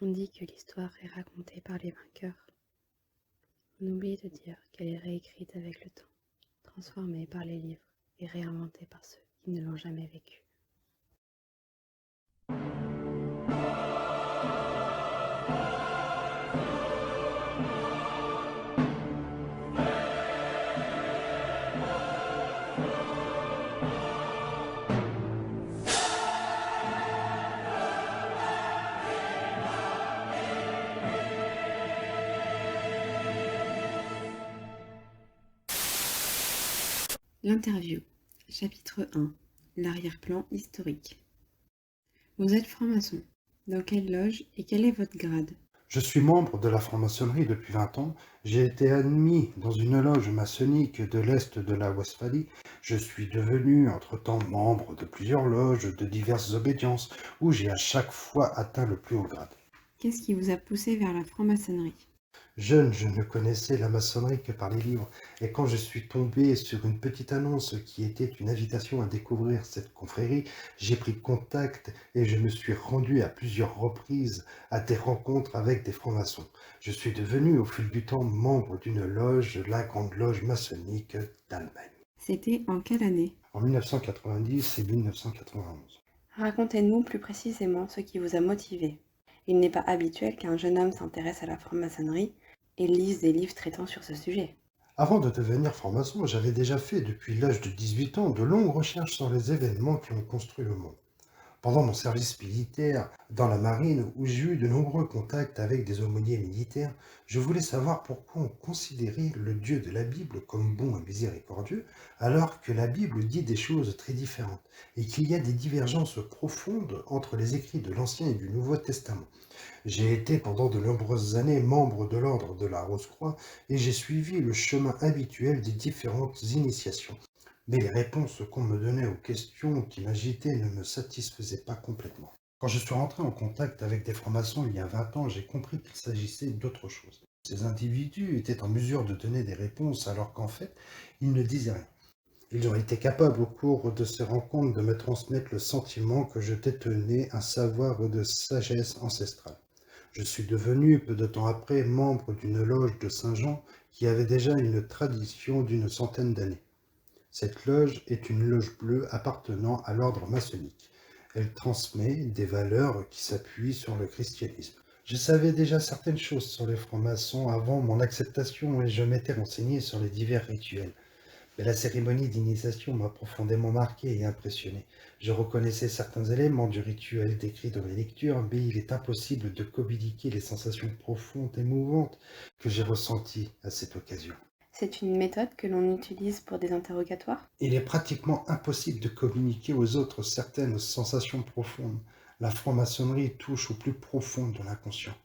On dit que l'histoire est racontée par les vainqueurs. On oublie de dire qu'elle est réécrite avec le temps, transformée par les livres et réinventée par ceux qui ne l'ont jamais vécue. L'interview, chapitre 1, l'arrière-plan historique. Vous êtes franc-maçon. Dans quelle loge et quel est votre grade? Je suis membre de la franc-maçonnerie depuis 20 ans. J'ai été admis dans une loge maçonnique de l'Est de la Westphalie. Je suis devenu entre-temps membre de plusieurs loges de diverses obédiences où j'ai à chaque fois atteint le plus haut grade. Qu'est-ce qui vous a poussé vers la franc-maçonnerie? Jeune, je ne connaissais la maçonnerie que par les livres, et quand je suis tombé sur une petite annonce qui était une invitation à découvrir cette confrérie, j'ai pris contact et je me suis rendu à plusieurs reprises à des rencontres avec des francs-maçons. Je suis devenu au fil du temps membre d'une loge, la Grande Loge maçonnique d'Allemagne, C'était en quelle année? en 1990 et 1991. Racontez-nous plus précisément ce qui vous a motivé. Il n'est pas habituel qu'un jeune homme s'intéresse à la franc-maçonnerie et lise des livres traitant sur ce sujet. Avant de devenir franc-maçon, j'avais déjà fait depuis l'âge de 18 ans de longues recherches sur les événements qui ont construit le monde. Pendant mon service militaire dans la marine, où j'ai eu de nombreux contacts avec des aumôniers militaires, je voulais savoir pourquoi on considérait le Dieu de la Bible comme bon et miséricordieux, alors que la Bible dit des choses très différentes, et qu'il y a des divergences profondes entre les écrits de l'Ancien et du Nouveau Testament. J'ai été pendant de nombreuses années membre de l'ordre de la Rose-Croix, et j'ai suivi le chemin habituel des différentes initiations. Mais les réponses qu'on me donnait aux questions qui m'agitaient ne me satisfaisaient pas complètement. Quand je suis rentré en contact avec des francs-maçons il y a 20 ans, j'ai compris qu'il s'agissait d'autre chose. Ces individus étaient en mesure de donner des réponses alors qu'en fait, ils ne disaient rien. Ils ont été capables au cours de ces rencontres de me transmettre le sentiment que je détenais un savoir de sagesse ancestrale. Je suis devenu, peu de temps après, membre d'une loge de Saint-Jean qui avait déjà une tradition d'une centaine d'années. Cette loge est une loge bleue appartenant à l'ordre maçonnique. Elle transmet des valeurs qui s'appuient sur le christianisme. Je savais déjà certaines choses sur les francs-maçons avant mon acceptation et je m'étais renseigné sur les divers rituels. Mais la cérémonie d'initiation m'a profondément marqué et impressionné. Je reconnaissais certains éléments du rituel décrits dans les lectures, mais il est impossible de communiquer les sensations profondes et mouvantes que j'ai ressenties à cette occasion. C'est une méthode que l'on utilise pour des interrogatoires? Il est pratiquement impossible de communiquer aux autres certaines sensations profondes. La franc-maçonnerie touche au plus profond de l'inconscient.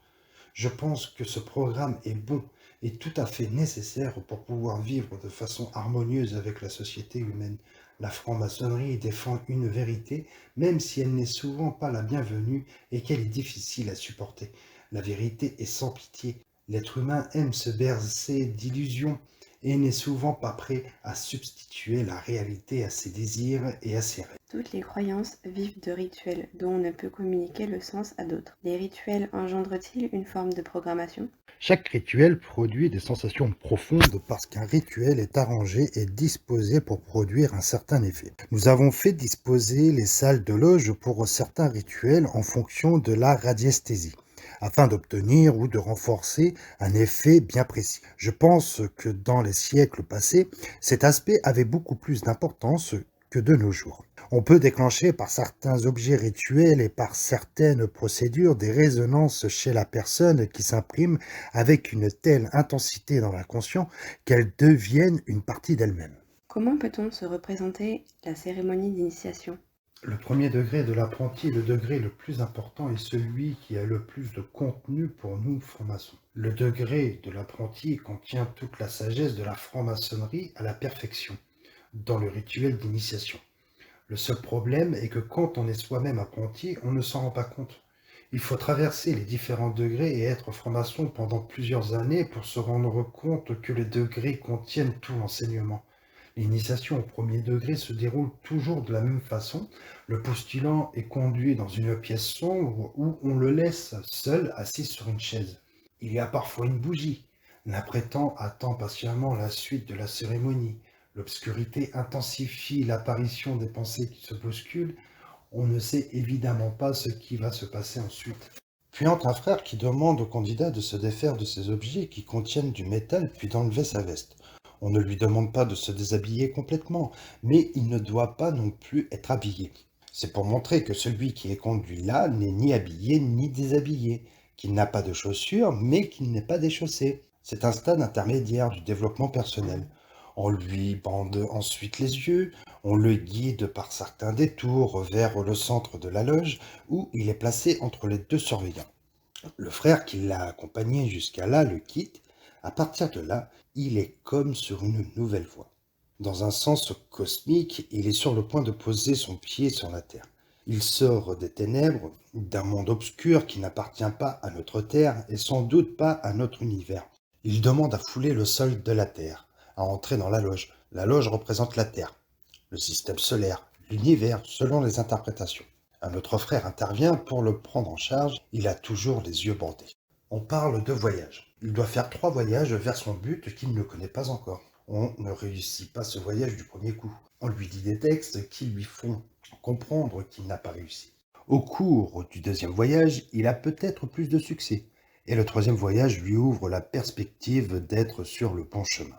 Je pense que ce programme est bon et tout à fait nécessaire pour pouvoir vivre de façon harmonieuse avec la société humaine. La franc-maçonnerie défend une vérité, même si elle n'est souvent pas la bienvenue et qu'elle est difficile à supporter. La vérité est sans pitié. L'être humain aime se bercer d'illusions et n'est souvent pas prêt à substituer la réalité à ses désirs et à ses rêves. Toutes les croyances vivent de rituels dont on ne peut communiquer le sens à d'autres. Les rituels engendrent-ils une forme de programmation? Chaque rituel produit des sensations profondes parce qu'un rituel est arrangé et disposé pour produire un certain effet. Nous avons fait disposer les salles de loge pour certains rituels en fonction de la radiesthésie, afin d'obtenir ou de renforcer un effet bien précis. Je pense que dans les siècles passés, cet aspect avait beaucoup plus d'importance que de nos jours. On peut déclencher par certains objets rituels et par certaines procédures des résonances chez la personne qui s'impriment avec une telle intensité dans l'inconscient qu'elles deviennent une partie d'elle-même. Comment peut-on se représenter la cérémonie d'initiation? Le premier degré de l'apprenti est le degré le plus important et celui qui a le plus de contenu pour nous francs-maçons. Le degré de l'apprenti contient toute la sagesse de la franc-maçonnerie à la perfection dans le rituel d'initiation. Le seul problème est que quand on est soi-même apprenti, on ne s'en rend pas compte. Il faut traverser les différents degrés et être franc-maçon pendant plusieurs années pour se rendre compte que les degrés contiennent tout l'enseignement. L'initiation au premier degré se déroule toujours de la même façon. Le postulant est conduit dans une pièce sombre où on le laisse seul assis sur une chaise. Il y a parfois une bougie. L'apprêtant attend patiemment la suite de la cérémonie. L'obscurité intensifie l'apparition des pensées qui se bousculent. On ne sait évidemment pas ce qui va se passer ensuite. Puis entre un frère qui demande au candidat de se défaire de ces objets qui contiennent du métal puis d'enlever sa veste. On ne lui demande pas de se déshabiller complètement, mais il ne doit pas non plus être habillé. C'est pour montrer que celui qui est conduit là n'est ni habillé ni déshabillé, qu'il n'a pas de chaussures, mais qu'il n'est pas déchaussé. C'est un stade intermédiaire du développement personnel. On lui bande ensuite les yeux, on le guide par certains détours vers le centre de la loge, où il est placé entre les deux surveillants. Le frère qui l'a accompagné jusqu'à là le quitte. À partir de là, il est comme sur une nouvelle voie. Dans un sens cosmique, il est sur le point de poser son pied sur la terre. Il sort des ténèbres, d'un monde obscur qui n'appartient pas à notre terre et sans doute pas à notre univers. Il demande à fouler le sol de la terre, à entrer dans la loge. La loge représente la terre, le système solaire, l'univers, selon les interprétations. Un autre frère intervient pour le prendre en charge. Il a toujours les yeux bandés. On parle de voyage. Il doit faire 3 voyages vers son but qu'il ne connaît pas encore. On ne réussit pas ce voyage du premier coup. On lui dit des textes qui lui font comprendre qu'il n'a pas réussi. Au cours du deuxième voyage, il a peut-être plus de succès. Et le troisième voyage lui ouvre la perspective d'être sur le bon chemin.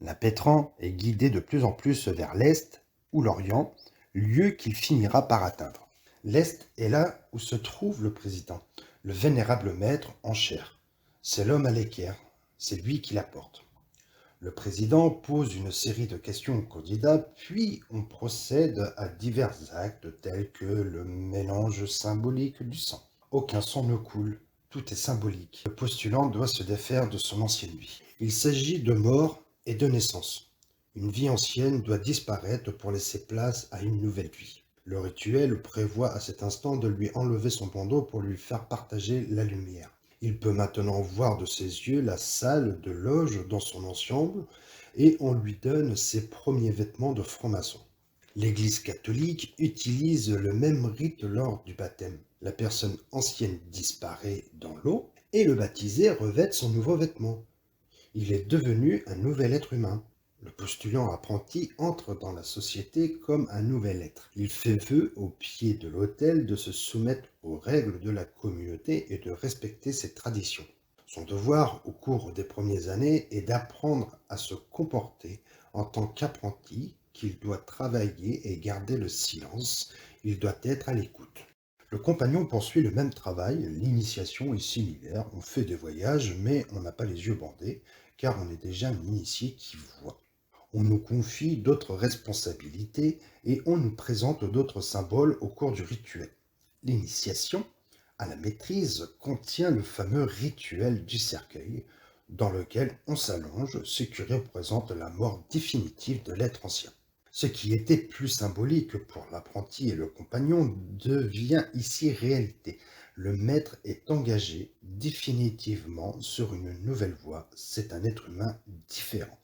L'impétrant est guidé de plus en plus vers l'Est ou l'Orient, lieu qu'il finira par atteindre. L'Est est là où se trouve le président, le vénérable maître en chair. C'est l'homme à l'équerre, c'est lui qui l'apporte. Le président pose une série de questions au candidat, puis on procède à divers actes tels que le mélange symbolique du sang. Aucun sang ne coule, tout est symbolique. Le postulant doit se défaire de son ancienne vie. Il s'agit de mort et de naissance. Une vie ancienne doit disparaître pour laisser place à une nouvelle vie. Le rituel prévoit à cet instant de lui enlever son bandeau pour lui faire partager la lumière. Il peut maintenant voir de ses yeux la salle de loge dans son ensemble et on lui donne ses premiers vêtements de franc-maçon. L'Église catholique utilise le même rite lors du baptême. La personne ancienne disparaît dans l'eau et le baptisé revêt son nouveau vêtement. Il est devenu un nouvel être humain. Le postulant apprenti entre dans la société comme un nouvel être. Il fait vœu au pied de l'autel de se soumettre aux règles de la communauté et de respecter ses traditions. Son devoir au cours des premières années est d'apprendre à se comporter en tant qu'apprenti, qu'il doit travailler et garder le silence, il doit être à l'écoute. Le compagnon poursuit le même travail, l'initiation est similaire, on fait des voyages mais on n'a pas les yeux bandés car on est déjà un initié qui voit. On nous confie d'autres responsabilités et on nous présente d'autres symboles au cours du rituel. L'initiation à la maîtrise contient le fameux rituel du cercueil dans lequel on s'allonge, ce qui représente la mort définitive de l'être ancien. Ce qui était plus symbolique pour l'apprenti et le compagnon devient ici réalité. Le maître est engagé définitivement sur une nouvelle voie. C'est un être humain différent.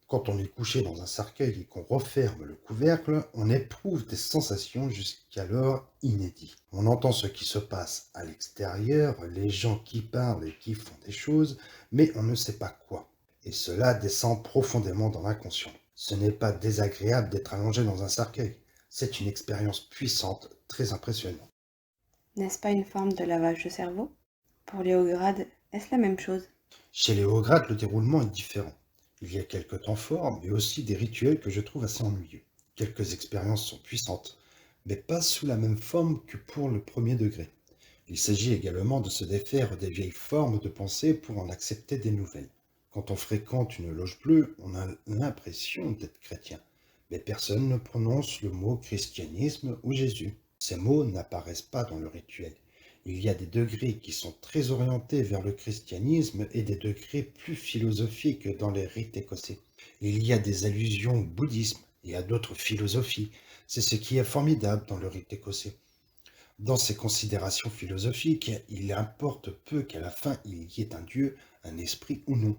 Quand on est couché dans un cercueil et qu'on referme le couvercle, on éprouve des sensations jusqu'alors inédites. On entend ce qui se passe à l'extérieur, les gens qui parlent et qui font des choses, mais on ne sait pas quoi. Et cela descend profondément dans l'inconscient. Ce n'est pas désagréable d'être allongé dans un cercueil. C'est une expérience puissante, très impressionnante. N'est-ce pas une forme de lavage de cerveau? Pour les hauts grades, est-ce la même chose? Chez les hauts grades, le déroulement est différent. Il y a quelques temps forts, mais aussi des rituels que je trouve assez ennuyeux. Quelques expériences sont puissantes, mais pas sous la même forme que pour le premier degré. Il s'agit également de se défaire des vieilles formes de pensée pour en accepter des nouvelles. Quand on fréquente une loge bleue, on a l'impression d'être chrétien, mais personne ne prononce le mot christianisme ou Jésus. Ces mots n'apparaissent pas dans le rituel. Il y a des degrés qui sont très orientés vers le christianisme et des degrés plus philosophiques dans les rites écossais. Il y a des allusions au bouddhisme et à d'autres philosophies. C'est ce qui est formidable dans le rite écossais. Dans ces considérations philosophiques, il importe peu qu'à la fin il y ait un Dieu, un esprit ou non.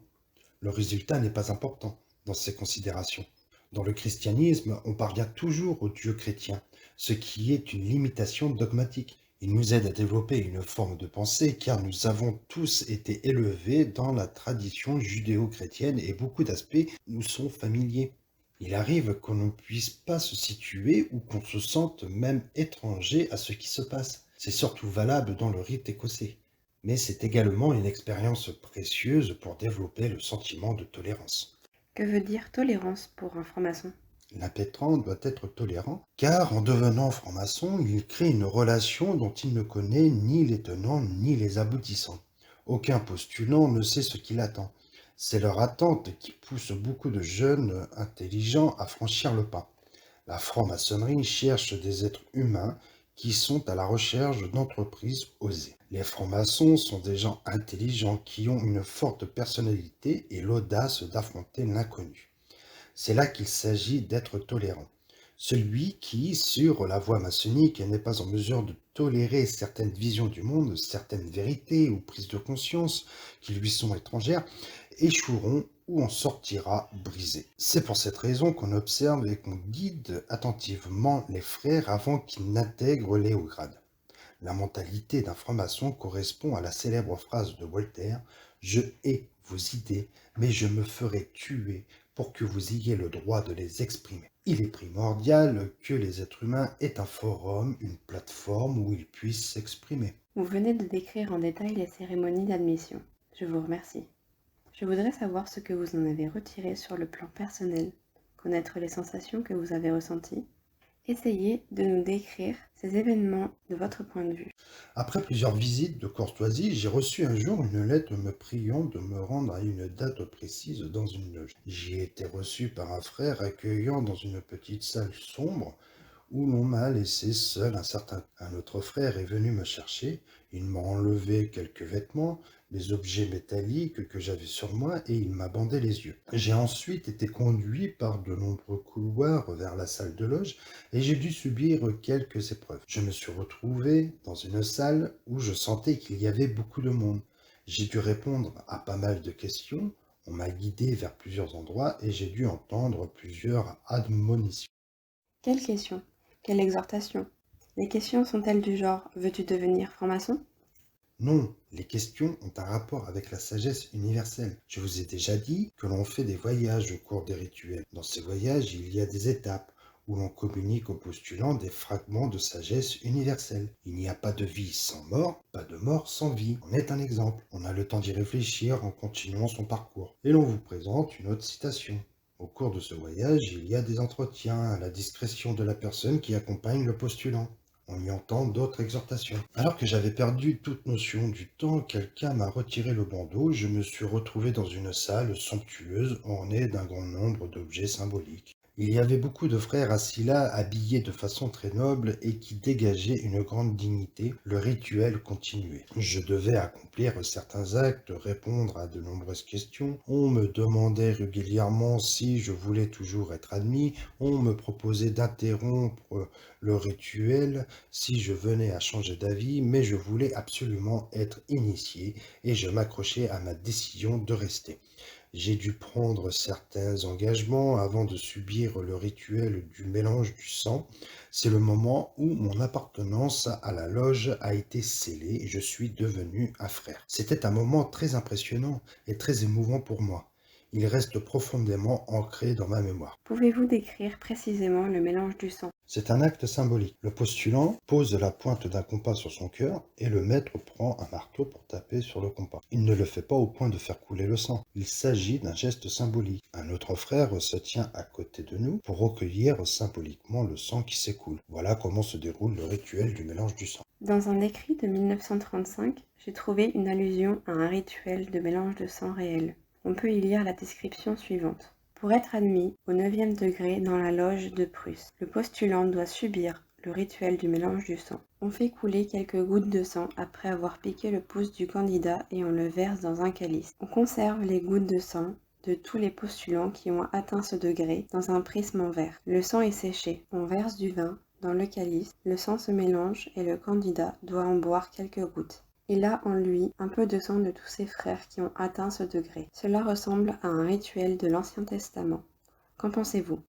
Le résultat n'est pas important dans ces considérations. Dans le christianisme, on parvient toujours au Dieu chrétien, ce qui est une limitation dogmatique. Il nous aide à développer une forme de pensée car nous avons tous été élevés dans la tradition judéo-chrétienne et beaucoup d'aspects nous sont familiers. Il arrive qu'on ne puisse pas se situer ou qu'on se sente même étranger à ce qui se passe. C'est surtout valable dans le rite écossais. Mais c'est également une expérience précieuse pour développer le sentiment de tolérance. Que veut dire tolérance pour un franc-maçon? L'impétrant doit être tolérant, car en devenant franc-maçon, il crée une relation dont il ne connaît ni les tenants ni les aboutissants. Aucun postulant ne sait ce qui l'attend. C'est leur attente qui pousse beaucoup de jeunes intelligents à franchir le pas. La franc-maçonnerie cherche des êtres humains qui sont à la recherche d'entreprises osées. Les francs-maçons sont des gens intelligents qui ont une forte personnalité et l'audace d'affronter l'inconnu. C'est là qu'il s'agit d'être tolérant. Celui qui, sur la voie maçonnique, n'est pas en mesure de tolérer certaines visions du monde, certaines vérités ou prises de conscience qui lui sont étrangères, échoueront ou en sortira brisé. C'est pour cette raison qu'on observe et qu'on guide attentivement les frères avant qu'ils n'intègrent les hauts grades. La mentalité d'un franc-maçon correspond à la célèbre phrase de Voltaire: «Je hais vos idées, mais je me ferai tuer pour que vous ayez le droit de les exprimer». Il est primordial que les êtres humains aient un forum, une plateforme où ils puissent s'exprimer. Vous venez de décrire en détail les cérémonies d'admission. Je vous remercie. Je voudrais savoir ce que vous en avez retiré sur le plan personnel, connaître les sensations que vous avez ressenties. Essayez de nous décrire ces événements de votre point de vue. Après plusieurs visites de courtoisie, j'ai reçu un jour une lettre me priant de me rendre à une date précise dans une loge. J'y ai été reçu par un frère accueillant dans une petite salle sombre où l'on m'a laissé seul un certain temps. Un autre frère est venu me chercher, il m'a enlevé quelques vêtements, les objets métalliques que j'avais sur moi et il m'a bandé les yeux. J'ai ensuite été conduit par de nombreux couloirs vers la salle de loge et j'ai dû subir quelques épreuves. Je me suis retrouvé dans une salle où je sentais qu'il y avait beaucoup de monde. J'ai dû répondre à pas mal de questions, on m'a guidé vers plusieurs endroits et j'ai dû entendre plusieurs admonitions. Quelle question? Quelle exhortation? Les questions sont-elles du genre veux-tu devenir franc-maçon? Non, les questions ont un rapport avec la sagesse universelle. Je vous ai déjà dit que l'on fait des voyages au cours des rituels. Dans ces voyages, il y a des étapes où l'on communique aux postulants des fragments de sagesse universelle. Il n'y a pas de vie sans mort, pas de mort sans vie. On est un exemple. On a le temps d'y réfléchir en continuant son parcours. Et l'on vous présente une autre citation. Au cours de ce voyage, il y a des entretiens à la discrétion de la personne qui accompagne le postulant. On y entend d'autres exhortations. Alors que j'avais perdu toute notion du temps, quelqu'un m'a retiré le bandeau, je me suis retrouvé dans une salle somptueuse ornée d'un grand nombre d'objets symboliques. Il y avait beaucoup de frères assis là, habillés de façon très noble et qui dégageaient une grande dignité. Le rituel continuait. Je devais accomplir certains actes, répondre à de nombreuses questions. On me demandait régulièrement si je voulais toujours être admis. On me proposait d'interrompre le rituel si je venais à changer d'avis, mais je voulais absolument être initié et je m'accrochais à ma décision de rester. J'ai dû prendre certains engagements avant de subir le rituel du mélange du sang. C'est le moment où mon appartenance à la loge a été scellée et je suis devenu un frère. C'était un moment très impressionnant et très émouvant pour moi. Il reste profondément ancré dans ma mémoire. Pouvez-vous décrire précisément le mélange du sang? C'est un acte symbolique. Le postulant pose la pointe d'un compas sur son cœur et le maître prend un marteau pour taper sur le compas. Il ne le fait pas au point de faire couler le sang. Il s'agit d'un geste symbolique. Un autre frère se tient à côté de nous pour recueillir symboliquement le sang qui s'écoule. Voilà comment se déroule le rituel du mélange du sang. Dans un écrit de 1935, j'ai trouvé une allusion à un rituel de mélange de sang réel. On peut y lire la description suivante. Pour être admis au 9e degré dans la loge de Prusse, le postulant doit subir le rituel du mélange du sang. On fait couler quelques gouttes de sang après avoir piqué le pouce du candidat et on le verse dans un calice. On conserve les gouttes de sang de tous les postulants qui ont atteint ce degré dans un prisme en verre. Le sang est séché. On verse du vin dans le calice, le sang se mélange et le candidat doit en boire quelques gouttes. Il a en lui un peu de sang de tous ses frères qui ont atteint ce degré. Cela ressemble à un rituel de l'Ancien Testament. Qu'en pensez-vous?